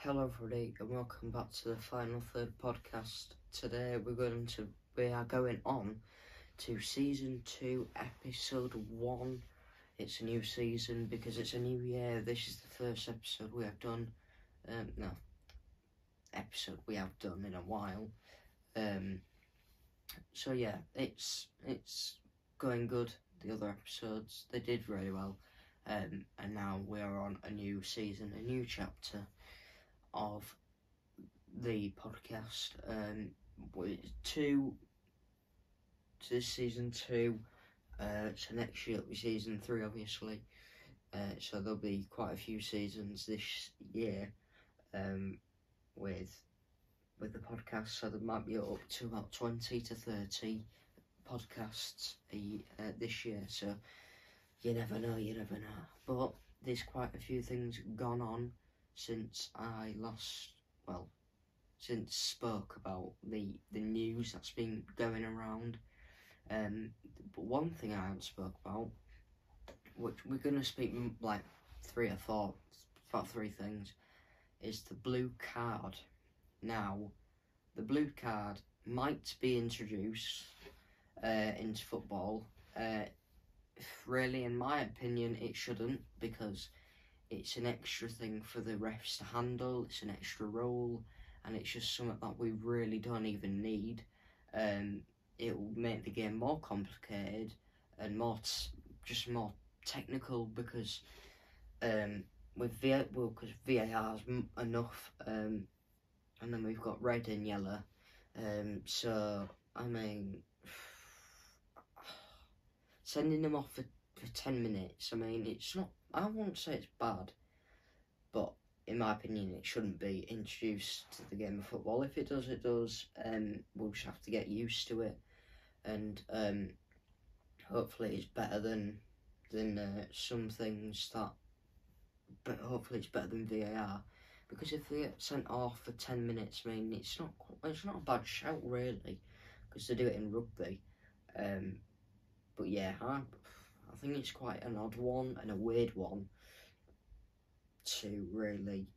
Hello everybody and welcome back to the Final Third podcast. Today we are going on to season 2 episode 1. It's a new season because it's a new year. This is the first episode we have done we have done in a while. So yeah, it's going good. The other episodes, they did really well. And now we are on a new season, a new chapter of the podcast. This season 2. So next year it'll be season 3, obviously. So there'll be quite a few seasons this year, with the podcast. So there might be up to about 20 to 30 podcasts this year. So you never know. But there's quite a few things gone on since I spoke about the news that's been going around. But one thing I haven't spoke about, which we're going to speak like 3 or 4, about 3 things, is the blue card. Now, the blue card might be introduced into football. Really, in my opinion, it shouldn't, because it's an extra thing for the refs to handle. It's an extra rule, and it's just something that we really don't even need. It will make the game more complicated and more technical, because because VAR's enough, and then we've got red and yellow. So I mean, sending them off for 10 minutes. I mean, it's not. I won't say it's bad, but in my opinion, it shouldn't be introduced to the game of football. If it does, it does. We'll just have to get used to it, and hopefully it's better than some things that. But hopefully it's better than VAR, because if they get sent off for 10 minutes, I mean, it's not a bad shout really, because they do it in rugby. But yeah, I think it's quite an odd one and a weird one to really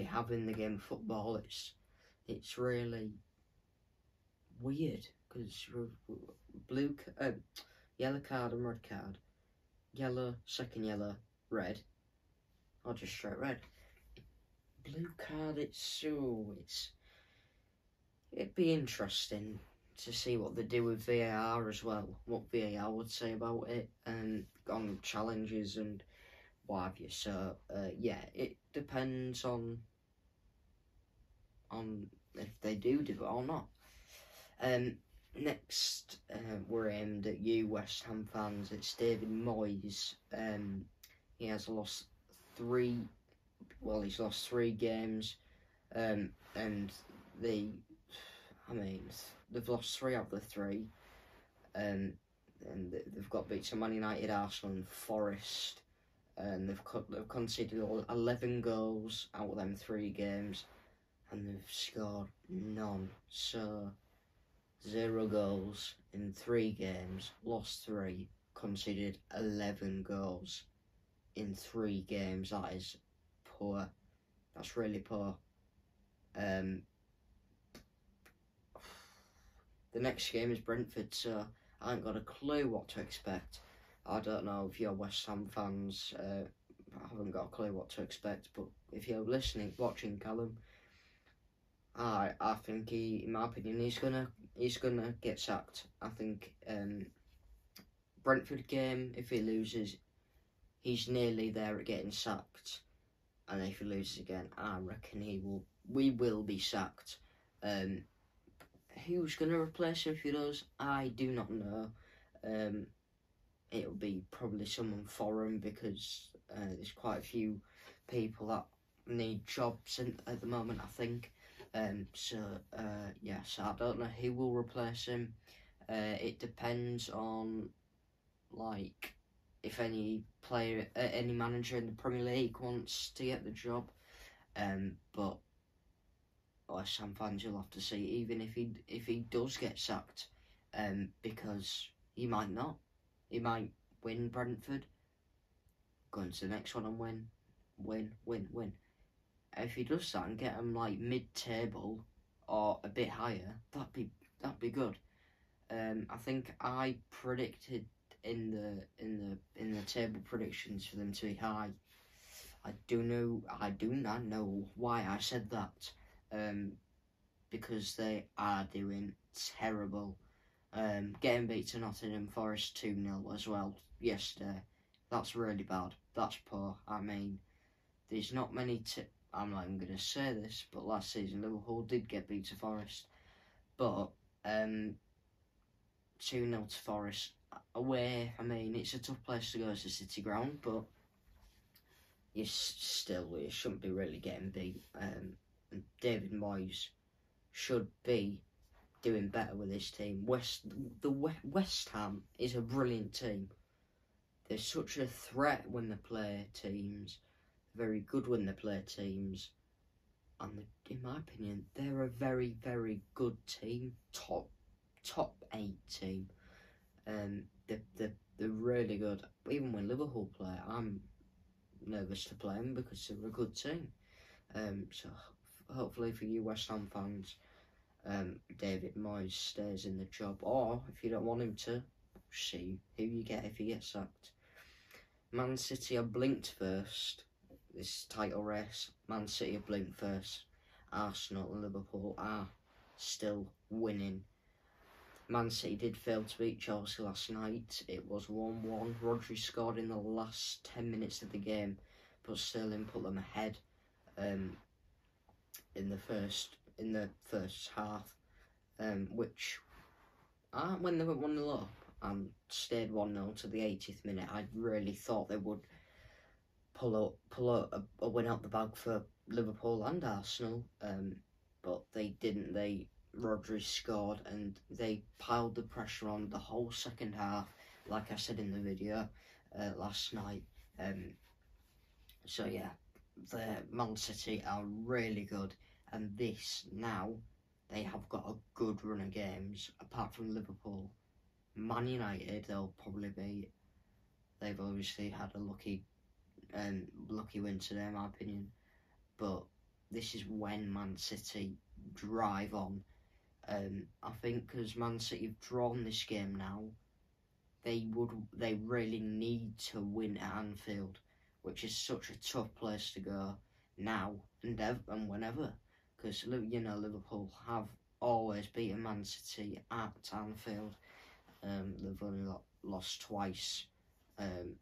have in the game of football. It's really weird, because yellow card and red card, yellow, second yellow, red, or just straight red. Blue card, it'd be interesting to see what they do with VAR as well, what VAR would say about it, and on challenges and what have you. So yeah, it depends on if they do it or not. Next, we're aimed at you, West Ham fans. It's David Moyes. He has lost 3. Well, he's lost 3 games, and they've lost 3 out of the 3, and they've got beat to Man United, Arsenal and Forest, and they've conceded 11 goals out of them 3 games, and they've scored none. So 0 goals in 3 games, lost 3, conceded 11 goals in 3 games. That is poor. That's really poor. The next game is Brentford, so I ain't got a clue what to expect. I don't know if you're West Ham fans. I haven't got a clue what to expect, but if you're watching Callum, I think in my opinion, he's gonna get sacked. I think Brentford game, if he loses, he's nearly there at getting sacked, and if he loses again, I reckon we will be sacked. Who's going to replace him if he does? I do not know. It'll be probably someone foreign, because there's quite a few people that need jobs at the moment, I think. So I don't know who will replace him. It depends on, like, if any manager in the Premier League wants to get the job. But West Ham fans, you'll have to see, even if he does get sacked, because he might not. He might win Brentford, go into the next one and win. if he does that and get them like mid-table or a bit higher, that'd be good. I think I predicted in the table predictions for them to be high. I do not know why I said that. Because they are doing terrible. Getting beat to Nottingham Forest 2-0 as well yesterday. That's really bad. That's poor. I mean, there's not many. I'm not even going to say this, but last season Liverpool did get beat to Forest, but 2-0 to Forest away. I mean, it's a tough place to go as a City ground, but you shouldn't be really getting beat. And David Moyes should be doing better with his team. West Ham is a brilliant team. They're such a threat when they play teams. Very good when they play teams. And in my opinion, they're a very, very good team. Top 8 team. They're really good. Even when Liverpool play, I'm nervous to play them because they're a good team. So hopefully for you West Ham fans, David Moyes stays in the job, or if you don't want him to, see who you get if he gets sacked. Man City are blinked first. This title race, Man City are blinked first. Arsenal and Liverpool are still winning. Man City did fail to beat Chelsea last night. It was 1-1. Rodri scored in the last 10 minutes of the game, but Sterling put them ahead in the first half, which when they went 1-0 up and stayed 1-0 to the 80th minute, I really thought they would pull a win out the bag for Liverpool and Arsenal, but they didn't. Rodri scored and they piled the pressure on the whole second half, like I said in the video last night. So yeah, the Man City are really good, and now they have got a good run of games. Apart from Liverpool, Man United they'll probably beat. They've obviously had a lucky win today, in my opinion. But this is when Man City drive on. I think because Man City have drawn this game now, they really need to win at Anfield, which is such a tough place to go now and whenever, because Liverpool have always beaten Man City at Anfield. They've only lost twice. Man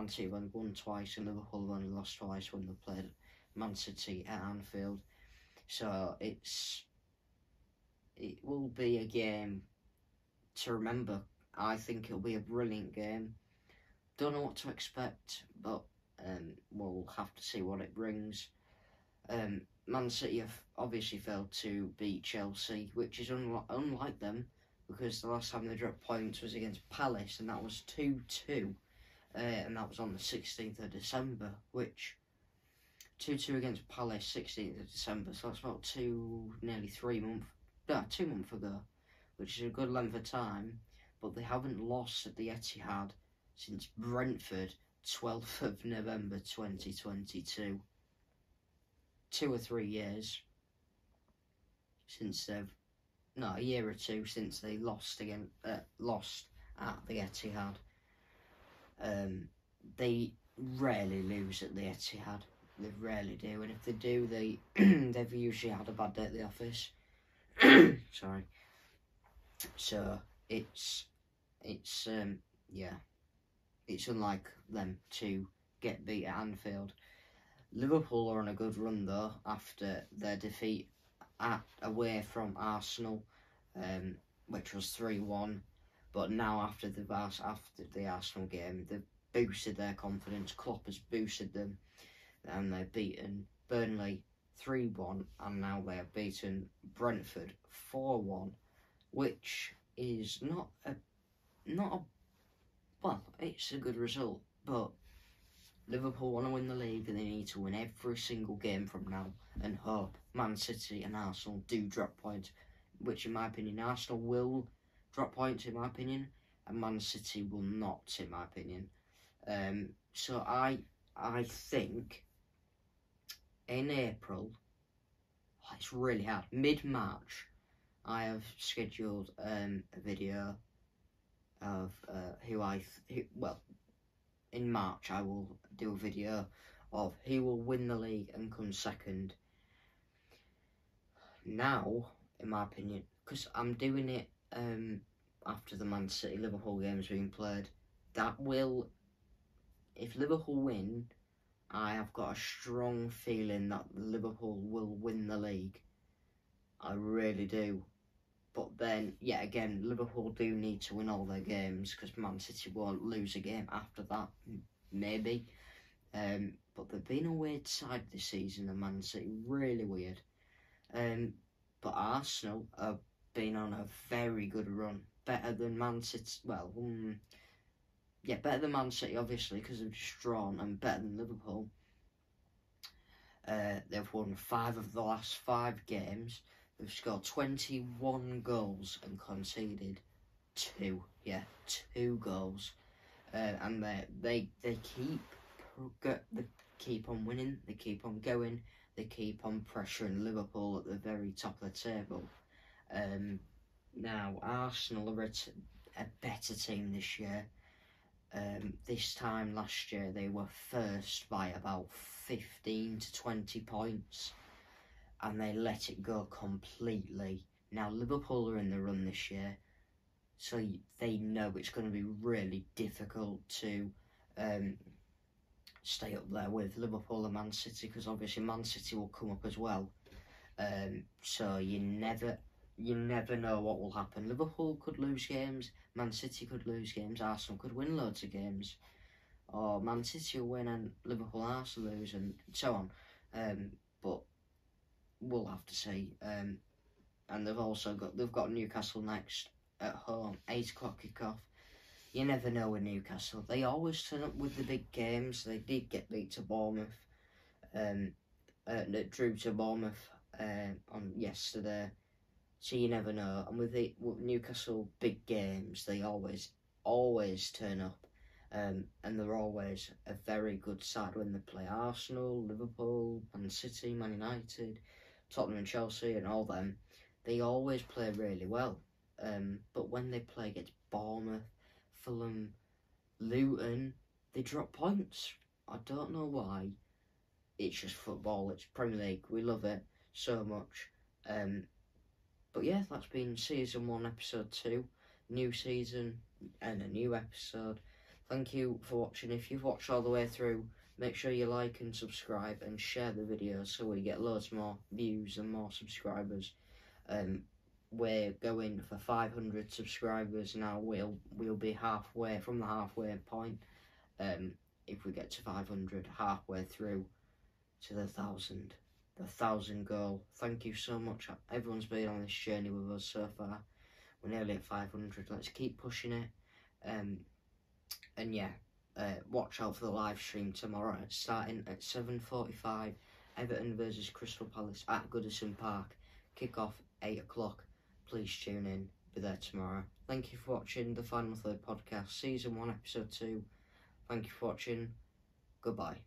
City have only won twice, and Liverpool have only lost twice when they played Man City at Anfield. So it will be a game to remember. I think it'll be a brilliant game. Don't know what to expect, but we'll have to see what it brings. Man City have obviously failed to beat Chelsea, which is unlike them, because the last time they dropped points was against Palace, and that was 2-2, and that was on the 16th of December, which 2-2 against Palace, 16th of December, so that's about 2 months ago, which is a good length of time, but they haven't lost at the Etihad since Brentford, 12th of November 2022. 2 or 3 years since a year or two since they lost at the Etihad. They rarely lose at the Etihad. They rarely do, and if they do, they've usually had a bad day at the office. Sorry. So it's unlike them to get beat at Anfield. Liverpool are on a good run though after their defeat away from Arsenal, which was 3-1. But now after the Arsenal game, they've boosted their confidence. Klopp has boosted them, and they've beaten Burnley 3-1, and now they have beaten Brentford 4-1, which is well, it's a good result, but Liverpool want to win the league and they need to win every single game from now and hope Man City and Arsenal do drop points, which in my opinion Arsenal will drop points in my opinion, and Man City will not in my opinion. So I think in April, it's really hard, mid-March, I have scheduled a video of in March I will do a video of who will win the league and come second. Now, in my opinion, because I'm doing it after the Man City Liverpool game's been played, that will, if Liverpool win, I have got a strong feeling that Liverpool will win the league. I really do. But then, yeah, again, Liverpool do need to win all their games because Man City won't lose a game after that, maybe. But they've been a weird side this season, the Man City, really weird. But Arsenal have been on a very good run, better than Man City. Well, better than Man City, obviously, because they've just drawn, and better than Liverpool. They've won 5 of the last 5 games. They've scored 21 goals and conceded 2. Yeah, 2 goals. And they keep on winning. They keep on going. They keep on pressuring Liverpool at the very top of the table. Now Arsenal are a better team this year. This time last year they were first by about 15 to 20 points. And they let it go completely. Now Liverpool are in the run this year, so they know it's going to be really difficult to stay up there with Liverpool and Man City, because obviously Man City will come up as well. So you never know what will happen. Liverpool could lose games, Man City could lose games, Arsenal could win loads of games, or Man City will win and Liverpool and Arsenal lose, and so on. But we'll have to see. And they've got Newcastle next at home, 8 o'clock kickoff. You never know with Newcastle. They always turn up with the big games. They did get beat to Bournemouth. Drew to Bournemouth on yesterday. So you never know. And with Newcastle big games, they always turn up. And they're always a very good side when they play Arsenal, Liverpool, Man City, Man United, Tottenham and Chelsea and all them. They always play really well. But when they play against Bournemouth, Fulham, Luton, they drop points. I don't know why. It's just football. It's Premier League. We love it so much. But yeah, that's been Season 1, Episode 2. New season and a new episode. Thank you for watching. If you've watched all the way through, make sure you like and subscribe and share the video so we get loads more views and more subscribers. We're going for 500 subscribers now. We'll be halfway from the halfway point. If we get to 500, halfway through to the 1,000 goal. Thank you so much. Everyone's been on this journey with us so far. We're nearly at 500. Let's keep pushing it. And yeah, watch out for the live stream tomorrow, starting at 7:45. Everton versus Crystal Palace at Goodison Park. Kick off 8 o'clock. Please tune in. Be there tomorrow. Thank you for watching the Final Third podcast, Season 1, Episode 2. Thank you for watching. Goodbye.